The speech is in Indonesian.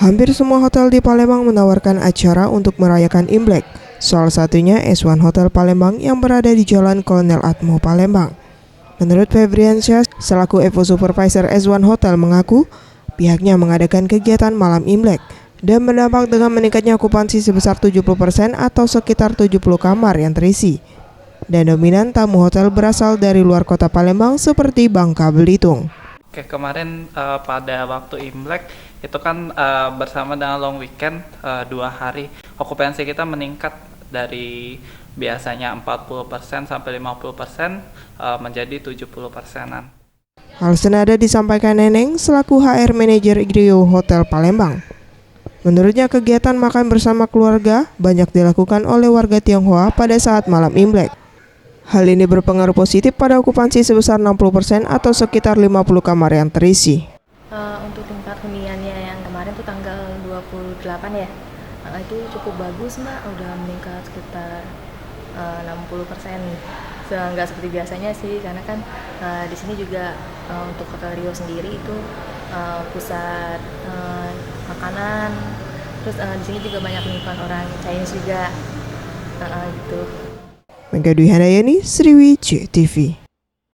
Hampir semua hotel di Palembang menawarkan acara untuk merayakan Imlek. Salah satunya S1 Hotel Palembang yang berada di Jalan Kolonel Atmo, Palembang. Menurut Febriansyah, selaku Evo Supervisor S1 Hotel mengaku, pihaknya mengadakan kegiatan malam Imlek dan berdampak dengan meningkatnya okupansi sebesar 70% atau sekitar 70 kamar yang terisi. Dan dominan tamu hotel berasal dari luar kota Palembang seperti Bangka Belitung. Oke, kemarin pada waktu Imlek itu kan bersama dengan long weekend 2 hari, okupansi kita meningkat dari biasanya 40% sampai 50% menjadi 70%-an. Hal senada disampaikan Neneng selaku HR Manager Igrio Hotel Palembang. Menurutnya kegiatan makan bersama keluarga banyak dilakukan oleh warga Tionghoa pada saat malam Imlek. Hal ini berpengaruh positif pada okupansi sebesar 60% atau sekitar 50 kamar yang terisi. Untuk tingkat huniannya yang kemarin tuh tanggal 28 ya, itu cukup bagus Mbak, udah meningkat sekitar 60%. Nggak seperti biasanya sih, karena kan di sini juga untuk Hotel Rio sendiri itu pusat makanan, terus di sini juga banyak lingkungan orang Chinese juga, gitu. Mengka Dwi Handayani, Sriwijaya TV.